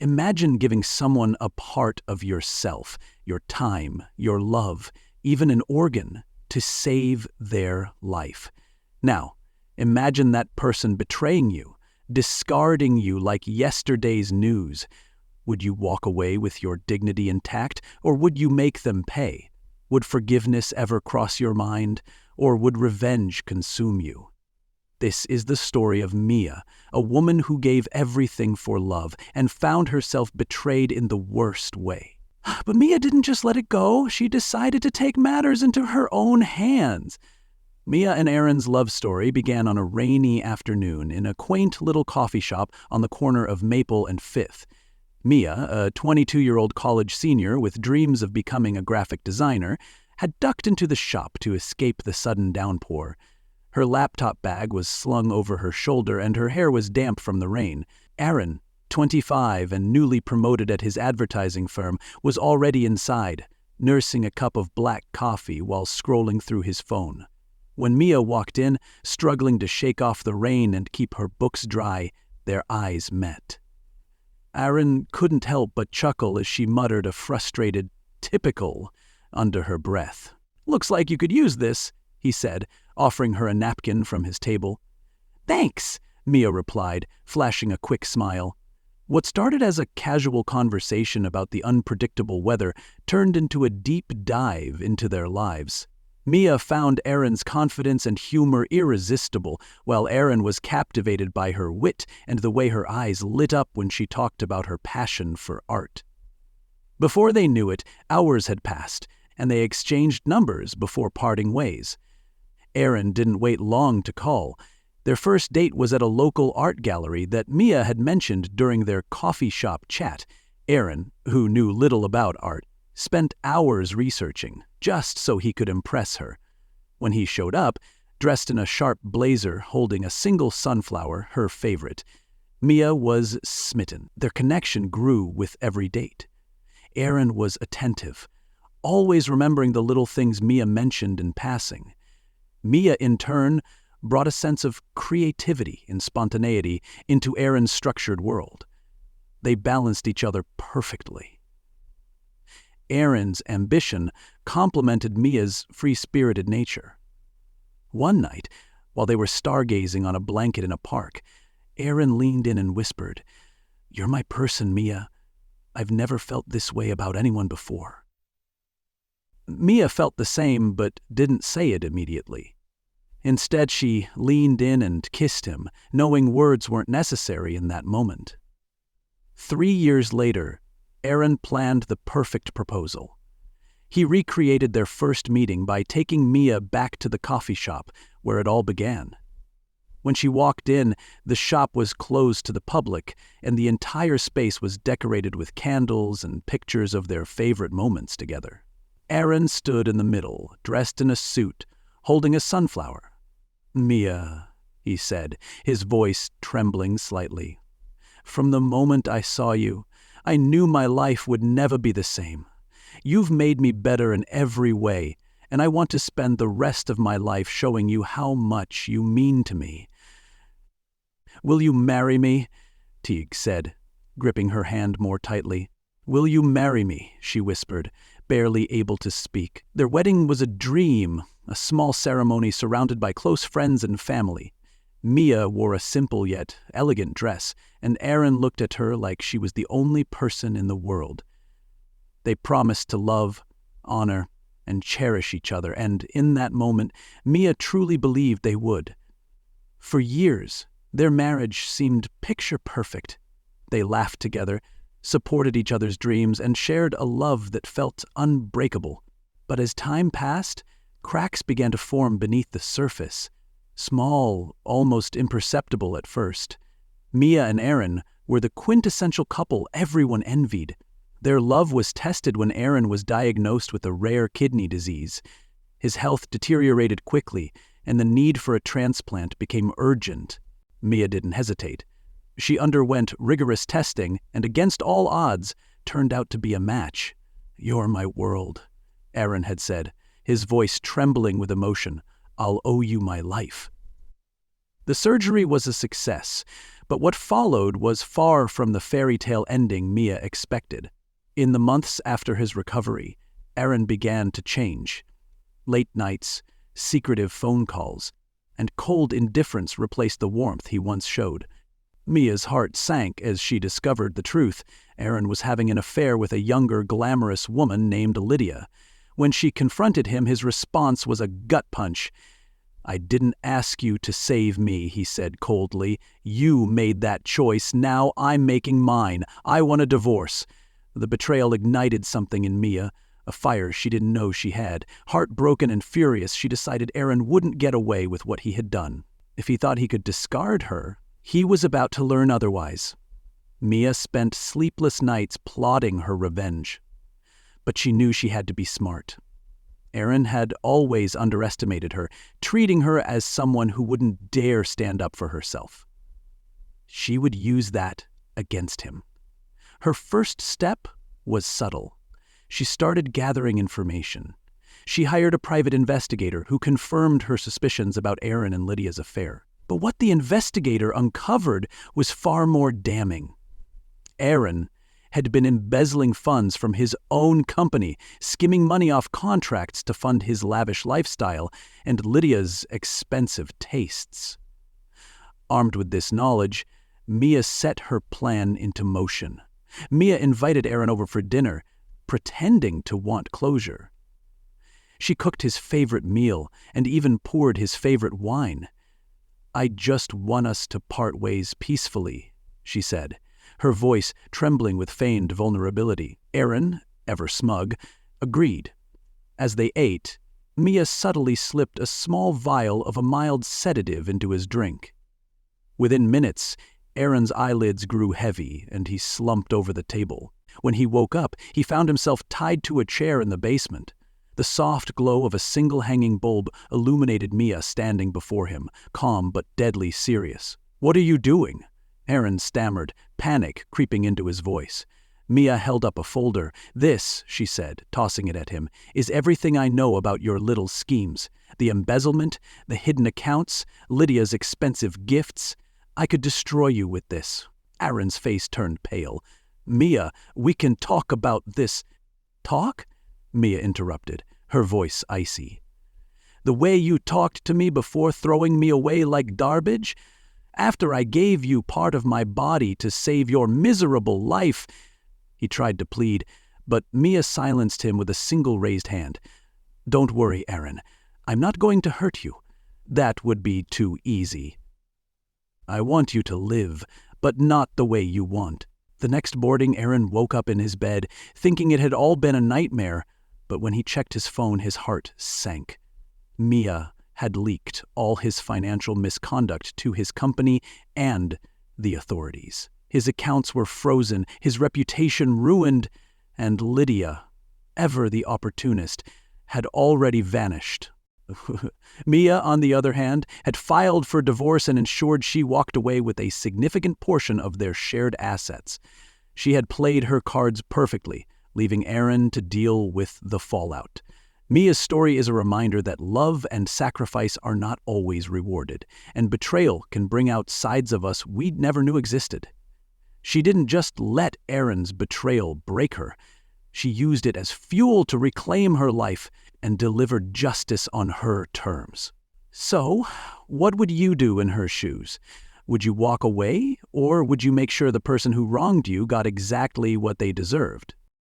Imagine giving someone a part of yourself, your time, your love, even an organ, to save their life. Now, imagine that person betraying you, discarding you like yesterday's news. Would you walk away with your dignity intact, or would you make them pay? Would forgiveness ever cross your mind, or would revenge consume you? This is the story of Mia, a woman who gave everything for love and found herself betrayed in the worst way. But Mia didn't just let it go. She decided to take matters into her own hands. Mia and Aaron's love story began on a rainy afternoon in a quaint little coffee shop on the corner of Maple and Fifth. Mia, a 22-year-old college senior with dreams of becoming a graphic designer, had ducked into the shop to escape the sudden downpour. Her laptop bag was slung over her shoulder and her hair was damp from the rain. Aaron, 25 and newly promoted at his advertising firm, was already inside, nursing a cup of black coffee while scrolling through his phone. When Mia walked in, struggling to shake off the rain and keep her books dry, their eyes met. Aaron couldn't help but chuckle as she muttered a frustrated, "typical," under her breath. "Looks like you could use this," he said, offering her a napkin from his table. "Thanks," Mia replied, flashing a quick smile. What started as a casual conversation about the unpredictable weather turned into a deep dive into their lives. Mia found Aaron's confidence and humor irresistible, while Aaron was captivated by her wit and the way her eyes lit up when she talked about her passion for art. Before they knew it, hours had passed, and they exchanged numbers before parting ways. Aaron didn't wait long to call. Their first date was at a local art gallery that Mia had mentioned during their coffee shop chat. Aaron, who knew little about art, spent hours researching, just so he could impress her. When he showed up, dressed in a sharp blazer holding a single sunflower, her favorite, Mia was smitten. Their connection grew with every date. Aaron was attentive, always remembering the little things Mia mentioned in passing. Mia, in turn, brought a sense of creativity and spontaneity into Aaron's structured world. They balanced each other perfectly. Aaron's ambition complemented Mia's free-spirited nature. One night, while they were stargazing on a blanket in a park, Aaron leaned in and whispered, "You're my person, Mia. I've never felt this way about anyone before." Mia felt the same, but didn't say it immediately. Instead, she leaned in and kissed him, knowing words weren't necessary in that moment. 3 years later, Aaron planned the perfect proposal. He recreated their first meeting by taking Mia back to the coffee shop where it all began. When she walked in, the shop was closed to the public, and the entire space was decorated with candles and pictures of their favorite moments together. Aaron stood in the middle, dressed in a suit, holding a sunflower. "Mia," he said, his voice trembling slightly. "From the moment I saw you, I knew my life would never be the same. You've made me better in every way, and I want to spend the rest of my life showing you how much you mean to me." "Will you marry me?" Teague said, gripping her hand more tightly. "Will you marry me?" she whispered, barely able to speak. Their wedding was a dream, a small ceremony surrounded by close friends and family. Mia wore a simple yet elegant dress, and Aaron looked at her like she was the only person in the world. They promised to love, honor, and cherish each other, and in that moment, Mia truly believed they would. For years, their marriage seemed picture perfect. They laughed together, supported each other's dreams, and shared a love that felt unbreakable. But as time passed, cracks began to form beneath the surface, small, almost imperceptible at first. Mia and Aaron were the quintessential couple everyone envied. Their love was tested when Aaron was diagnosed with a rare kidney disease. His health deteriorated quickly, and the need for a transplant became urgent. Mia didn't hesitate. She underwent rigorous testing and, against all odds, turned out to be a match. "You're my world," Aaron had said, his voice trembling with emotion. "I'll owe you my life." The surgery was a success, but what followed was far from the fairy tale ending Mia expected. In the months after his recovery, Aaron began to change. Late nights, secretive phone calls, and cold indifference replaced the warmth he once showed. Mia's heart sank as she discovered the truth. Aaron was having an affair with a younger, glamorous woman named Lydia. When she confronted him, his response was a gut punch. "I didn't ask you to save me," he said coldly. "You made that choice. Now I'm making mine. I want a divorce." The betrayal ignited something in Mia, a fire she didn't know she had. Heartbroken and furious, she decided Aaron wouldn't get away with what he had done. If he thought he could discard her, he was about to learn otherwise. Mia spent sleepless nights plotting her revenge. But she knew she had to be smart. Aaron had always underestimated her, treating her as someone who wouldn't dare stand up for herself. She would use that against him. Her first step was subtle. She started gathering information. She hired a private investigator who confirmed her suspicions about Aaron and Lydia's affair. But what the investigator uncovered was far more damning. Aaron had been embezzling funds from his own company, skimming money off contracts to fund his lavish lifestyle and Lydia's expensive tastes. Armed with this knowledge, Mia set her plan into motion. Mia invited Aaron over for dinner, pretending to want closure. She cooked his favorite meal and even poured his favorite wine. "I just want us to part ways peacefully," she said, her voice trembling with feigned vulnerability. Aaron, ever smug, agreed. As they ate, Mia subtly slipped a small vial of a mild sedative into his drink. Within minutes, Aaron's eyelids grew heavy and he slumped over the table. When he woke up, he found himself tied to a chair in the basement. The soft glow of a single hanging bulb illuminated Mia standing before him, calm but deadly serious. "What are you doing?" Aaron stammered, panic creeping into his voice. Mia held up a folder. "This," she said, tossing it at him, "is everything I know about your little schemes. The embezzlement, the hidden accounts, Lydia's expensive gifts. I could destroy you with this." Aaron's face turned pale. "Mia, we can talk about this." "Talk?" Mia interrupted, her voice icy. "The way you talked to me before throwing me away like garbage? After I gave you part of my body to save your miserable life." He tried to plead, but Mia silenced him with a single raised hand. "Don't worry, Aaron. I'm not going to hurt you. That would be too easy. I want you to live, but not the way you want." The next morning, Aaron woke up in his bed, thinking it had all been a nightmare, but when he checked his phone, his heart sank. Mia had leaked all his financial misconduct to his company and the authorities. His accounts were frozen, his reputation ruined, and Lydia, ever the opportunist, had already vanished. Mia, on the other hand, had filed for divorce and ensured she walked away with a significant portion of their shared assets. She had played her cards perfectly, leaving Aaron to deal with the fallout. Mia's story is a reminder that love and sacrifice are not always rewarded, and betrayal can bring out sides of us we never knew existed. She didn't just let Aaron's betrayal break her. She used it as fuel to reclaim her life and deliver justice on her terms. So, what would you do in her shoes? Would you walk away, or would you make sure the person who wronged you got exactly what they deserved?